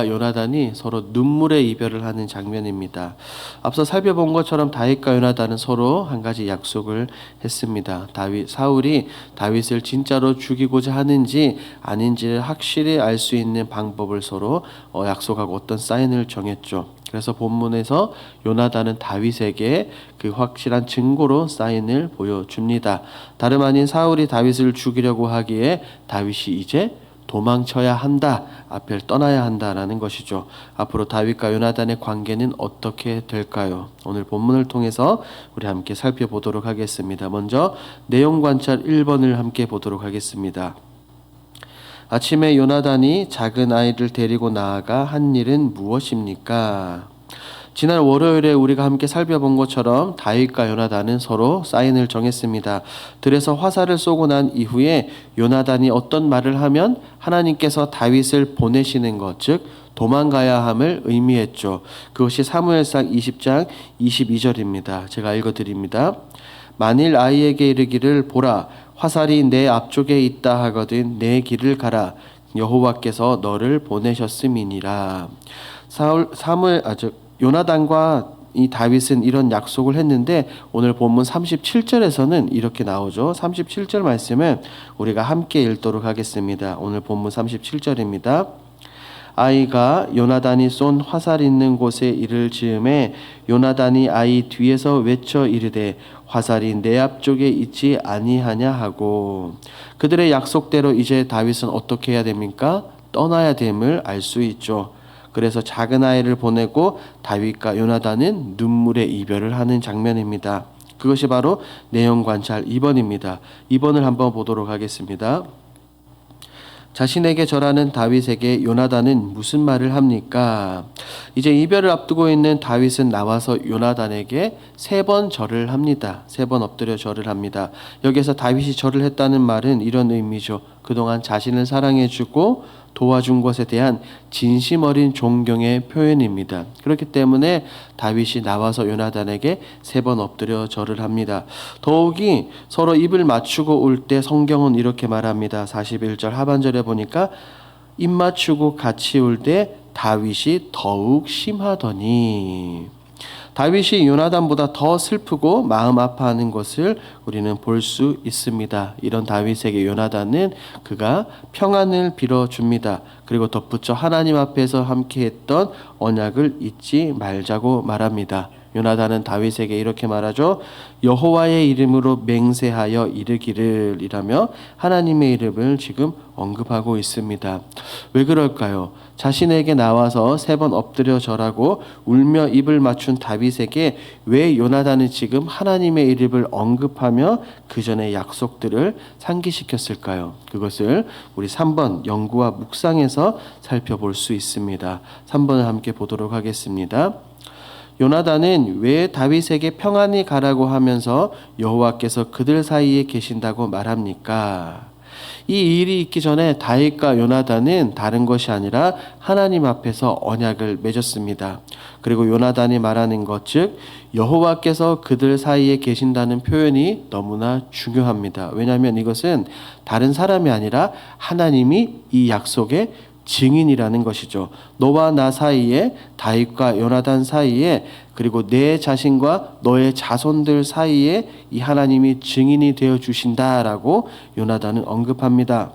요나단이 서로 눈물의 이별을 하는 장면입니다. 앞서 살펴본 것처럼 다윗과 요나단은 서로 한 가지 약속을 했습니다. 사울이 다윗을 진짜로 죽이고자 하는지 아닌지를 확실히 알 수 있는 방법을 서로 약속하고 어떤 사인을 정했죠. 그래서 본문에서 요나단은 다윗에게 그 확실한 증거로 사인을 보여줍니다. 다름 아닌 사울이 다윗을 죽이려고 하기에 다윗이 이제 도망쳐야 한다, 앞을 떠나야 한다라는 것이죠. 앞으로 다윗과 요나단의 관계는 어떻게 될까요? 오늘 본문을 통해서 우리 함께 살펴보도록 하겠습니다. 먼저 내용 관찰 1번을 함께 보도록 하겠습니다. 아침에 요나단이 작은 아이를 데리고 나아가 한 일은 무엇입니까? 지난 월요일에 우리가 함께 살펴본 것처럼 다윗과 요나단은 서로 사인을 정했습니다. 들에서 화살을 쏘고 난 이후에 요나단이 어떤 말을 하면 하나님께서 다윗을 보내시는 것, 즉 도망가야 함을 의미했죠. 그것이 사무엘상 20장 22절입니다. 제가 읽어드립니다. 만일 아이에게 이르기를 보라 화살이 내 앞쪽에 있다 하거든 내 길을 가라 여호와께서 너를 보내셨음이니라. 요나단과 이 다윗은 이런 약속을 했는데 오늘 본문 37절에서는 이렇게 나오죠. 37절 말씀을 우리가 함께 읽도록 하겠습니다. 오늘 본문 37절입니다. 아이가 요나단이 쏜 화살 있는 곳에 이를 즈음에 요나단이 아이 뒤에서 외쳐 이르되 화살이 내 앞쪽에 있지 아니하냐 하고. 그들의 약속대로 이제 다윗은 어떻게 해야 됩니까? 떠나야 됨을 알 수 있죠. 그래서 작은 아이를 보내고 다윗과 요나단은 눈물의 이별을 하는 장면입니다. 그것이 바로 내용 관찰 2번입니다. 2번을 한번 보도록 하겠습니다. 자신에게 절하는 다윗에게 요나단은 무슨 말을 합니까? 이제 이별을 앞두고 있는 다윗은 나와서 요나단에게 3번 절을 합니다. 3번 엎드려 절을 합니다. 여기서 다윗이 절을 했다는 말은 이런 의미죠. 그동안 자신을 사랑해주고 도와준 것에 대한 진심 어린 존경의 표현입니다. 그렇기 때문에 다윗이 나와서 요나단에게 3번 엎드려 절을 합니다. 더욱이 서로 입을 맞추고 올 때 성경은 이렇게 말합니다. 41절 하반절에 보니까 입 맞추고 같이 올 때 다윗이 더욱 심하더니. 다윗이 요나단보다 더 슬프고 마음 아파하는 것을 우리는 볼 수 있습니다. 이런 다윗에게 요나단은 그가 평안을 빌어줍니다. 그리고 덧붙여 하나님 앞에서 함께했던 언약을 잊지 말자고 말합니다. 요나단은 다윗에게 이렇게 말하죠. 여호와의 이름으로 맹세하여 이르기를 이라며 하나님의 이름을 지금 언급하고 있습니다. 왜 그럴까요? 자신에게 나와서 3번 엎드려 절하고 울며 입을 맞춘 다윗에게 왜 요나단은 지금 하나님의 이름을 언급하며 그 전의 약속들을 상기시켰을까요? 그것을 우리 3번 연구와 묵상에서 살펴볼 수 있습니다. 3번을 함께 보도록 하겠습니다. 요나단은 왜 다윗에게 평안히 가라고 하면서 여호와께서 그들 사이에 계신다고 말합니까? 이 일이 있기 전에 다윗과 요나단은 다른 것이 아니라 하나님 앞에서 언약을 맺었습니다. 그리고 요나단이 말하는 것, 즉 여호와께서 그들 사이에 계신다는 표현이 너무나 중요합니다. 왜냐하면 이것은 다른 사람이 아니라 하나님이 이 약속의 증인이라는 것이죠. 너와 나 사이에, 다윗과 요나단 사이에, 그리고 내 자신과 너의 자손들 사이에 이 하나님이 증인이 되어 주신다라고 요나단은 언급합니다.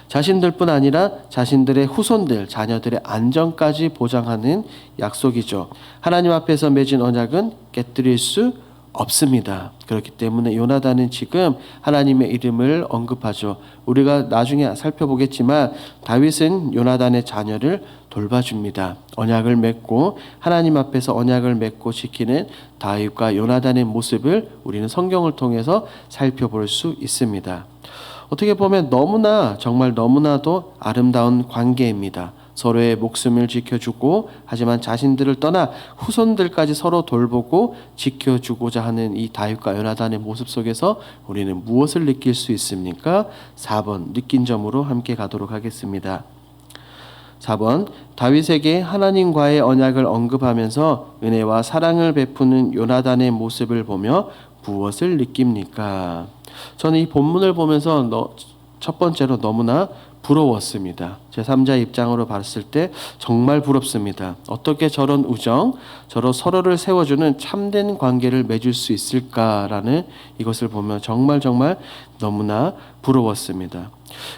자신들뿐 아니라 자신들의 후손들, 자녀들의 안전까지 보장하는 약속이죠. 하나님 앞에서 맺은 언약은 깨뜨릴 수 없습니다. 그렇기 때문에 요나단은 지금 하나님의 이름을 언급하죠. 우리가 나중에 살펴보겠지만 다윗은 요나단의 자녀를 돌봐줍니다. 언약을 맺고 하나님 앞에서 언약을 맺고 지키는 다윗과 요나단의 모습을 우리는 성경을 통해서 살펴볼 수 있습니다. 어떻게 보면 정말 너무나도 아름다운 관계입니다. 서로의 목숨을 지켜주고 하지만 자신들을 떠나 후손들까지 서로 돌보고 지켜주고자 하는 이 다윗과 요나단의 모습 속에서 우리는 무엇을 느낄 수 있습니까? 4번 느낀 점으로 함께 가도록 하겠습니다. 4번 다윗에게 하나님과의 언약을 언급하면서 은혜와 사랑을 베푸는 요나단의 모습을 보며 무엇을 느낍니까? 저는 이 본문을 보면서 첫 번째로 너무나 부러웠습니다. 제3자 입장으로 봤을 때 정말 부럽습니다. 어떻게 저런 우정, 저런 서로를 세워주는 참된 관계를 맺을 수 있을까라는 이것을 보면 정말 너무나 부러웠습니다.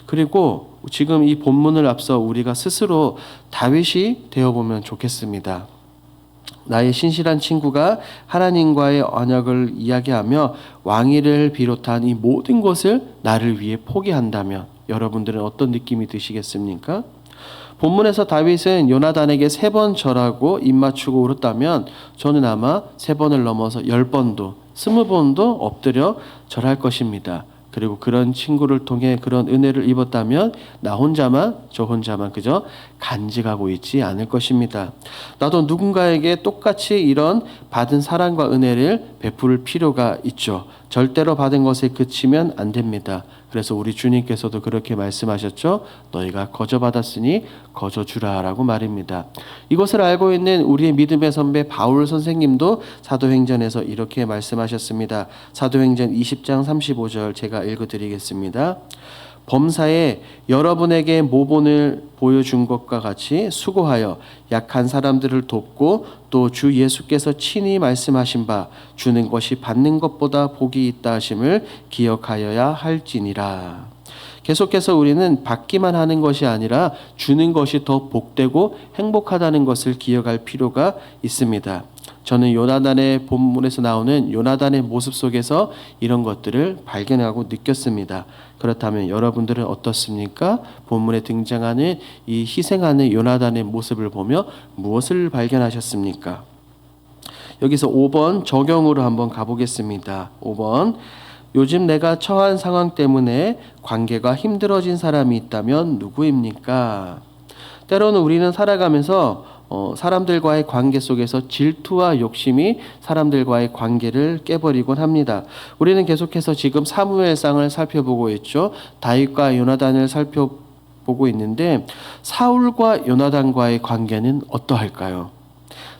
그리고 지금 이 본문을 앞서 우리가 스스로 다윗이 되어보면 좋겠습니다. 나의 신실한 친구가 하나님과의 언약을 이야기하며 왕위를 비롯한 이 모든 것을 나를 위해 포기한다면 여러분들은 어떤 느낌이 드시겠습니까? 본문에서 다윗은 요나단에게 3번 절하고 입맞추고 울었다면 저는 아마 3번을 넘어서 10번도 20번도 엎드려 절할 것입니다. 그리고 그런 친구를 통해 그런 은혜를 입었다면 저 혼자만 그저 간직하고 있지 않을 것입니다. 나도 누군가에게 똑같이 이런 받은 사랑과 은혜를 베풀 필요가 있죠. 절대로 받은 것에 그치면 안 됩니다. 그래서 우리 주님께서도 그렇게 말씀하셨죠. 너희가 거저 받았으니 거저 주라라고 말입니다. 이것을 알고 있는 우리의 믿음의 선배 바울 선생님도 사도행전에서 이렇게 말씀하셨습니다. 사도행전 20장 35절 제가 읽어드리겠습니다. 범사에 여러분에게 모본을 보여준 것과 같이 수고하여 약한 사람들을 돕고 또 주 예수께서 친히 말씀하신 바 주는 것이 받는 것보다 복이 있다 하심을 기억하여야 할지니라. 계속해서 우리는 받기만 하는 것이 아니라 주는 것이 더 복되고 행복하다는 것을 기억할 필요가 있습니다. 저는 요나단의 본문에서 나오는 요나단의 모습 속에서 이런 것들을 발견하고 느꼈습니다. 그렇다면 여러분들은 어떻습니까? 본문에 등장하는 이 희생하는 요나단의 모습을 보며 무엇을 발견하셨습니까? 여기서 5번 적용으로 한번 가보겠습니다. 5번 요즘 내가 처한 상황 때문에 관계가 힘들어진 사람이 있다면 누구입니까? 때로는 우리는 살아가면서 사람들과의 관계 속에서 질투와 욕심이 사람들과의 관계를 깨버리곤 합니다. 우리는 계속해서 지금 사무엘상을 살펴보고 있죠. 다윗과 요나단을 살펴보고 있는데 사울과 요나단과의 관계는 어떠할까요?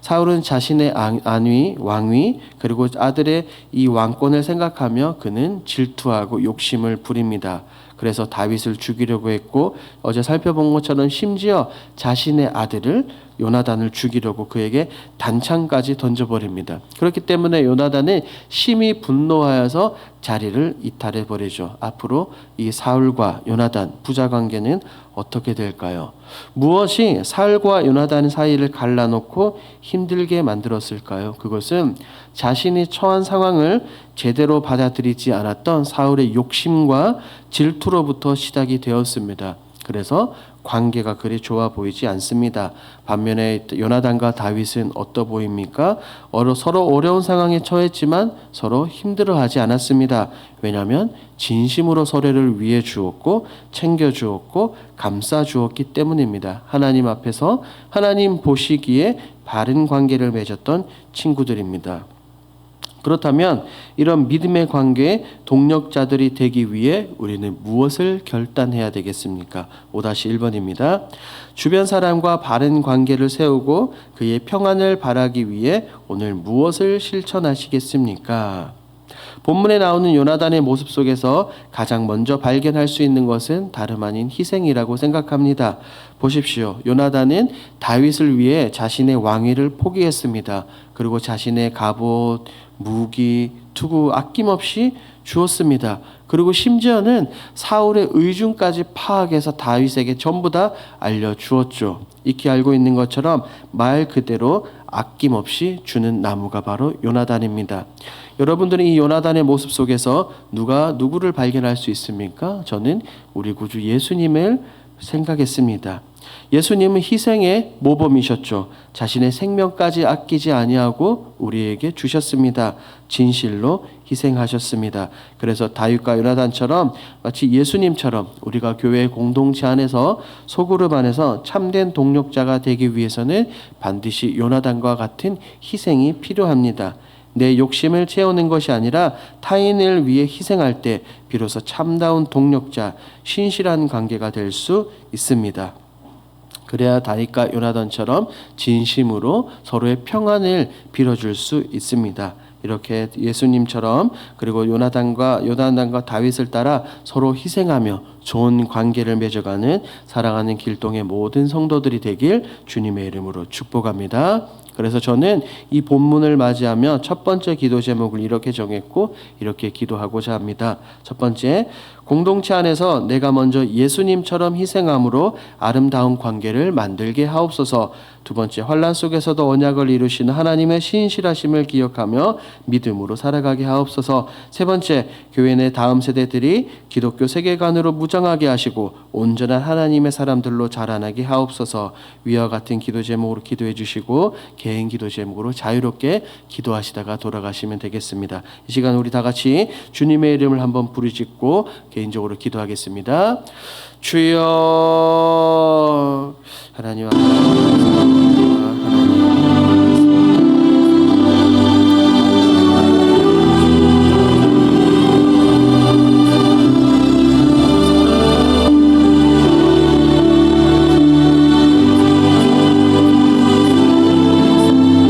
사울은 자신의 안위, 왕위, 그리고 아들의 이 왕권을 생각하며 그는 질투하고 욕심을 부립니다. 그래서 다윗을 죽이려고 했고 어제 살펴본 것처럼 심지어 자신의 아들을 요나단을 죽이려고 그에게 단창까지 던져버립니다. 그렇기 때문에 요나단은 심히 분노하여서 자리를 이탈해버리죠. 앞으로 이 사울과 요나단 부자관계는 어떻게 될까요? 무엇이 사울과 요나단 사이를 갈라놓고 힘들게 만들었을까요? 그것은 자신이 처한 상황을 제대로 받아들이지 않았던 사울의 욕심과 질투로부터 시작이 되었습니다. 그래서 관계가 그리 좋아 보이지 않습니다. 반면에 요나단과 다윗은 어떠 보입니까? 서로 어려운 상황에 처했지만 서로 힘들어하지 않았습니다. 왜냐하면 진심으로 서로를 위해 주었고 챙겨 주었고 감싸 주었기 때문입니다. 하나님 앞에서 하나님 보시기에 바른 관계를 맺었던 친구들입니다. 그렇다면 이런 믿음의 관계의 동력자들이 되기 위해 우리는 무엇을 결단해야 되겠습니까? 5-1번입니다. 주변 사람과 바른 관계를 세우고 그의 평안을 바라기 위해 오늘 무엇을 실천하시겠습니까? 본문에 나오는 요나단의 모습 속에서 가장 먼저 발견할 수 있는 것은 다름 아닌 희생이라고 생각합니다. 보십시오. 요나단은 다윗을 위해 자신의 왕위를 포기했습니다. 그리고 자신의 갑옷, 무기, 투구 아낌없이 주었습니다. 그리고 심지어는 사울의 의중까지 파악해서 다윗에게 전부 다 알려주었죠. 익히 알고 있는 것처럼 말 그대로 아낌없이 주는 나무가 바로 요나단입니다. 여러분들은 이 요나단의 모습 속에서 누가 누구를 발견할 수 있습니까? 저는 우리 구주 예수님을 생각했습니다. 예수님은 희생의 모범이셨죠. 자신의 생명까지 아끼지 아니하고 우리에게 주셨습니다. 진실로 희생하셨습니다. 그래서 다윗과 요나단처럼 마치 예수님처럼 우리가 교회 공동체 안에서 소그룹 안에서 참된 동력자가 되기 위해서는 반드시 요나단과 같은 희생이 필요합니다. 내 욕심을 채우는 것이 아니라 타인을 위해 희생할 때 비로소 참다운 동력자, 신실한 관계가 될 수 있습니다. 그래야 다윗과 요나단처럼 진심으로 서로의 평안을 빌어줄 수 있습니다. 이렇게 예수님처럼 그리고 요나단과 다윗을 따라 서로 희생하며 좋은 관계를 맺어가는 사랑하는 길동의 모든 성도들이 되길 주님의 이름으로 축복합니다. 그래서 저는 이 본문을 맞이하며 첫 번째 기도 제목을 이렇게 정했고 이렇게 기도하고자 합니다. 첫 번째, 공동체 안에서 내가 먼저 예수님처럼 희생함으로 아름다운 관계를 만들게 하옵소서. 두 번째, 환난 속에서도 언약을 이루시는 하나님의 신실하심을 기억하며 믿음으로 살아가게 하옵소서. 세 번째, 교회 내 다음 세대들이 기독교 세계관으로 무장하게 하시고 온전한 하나님의 사람들로 자라나게 하옵소서. 위와 같은 기도 제목으로 기도해 주시고 개인 기도 제목으로 자유롭게 기도하시다가 돌아가시면 되겠습니다. 이 시간 우리 다 같이 주님의 이름을 한번 부르짖고 개인적으로 기도하겠습니다. 주여, 하나님 앞에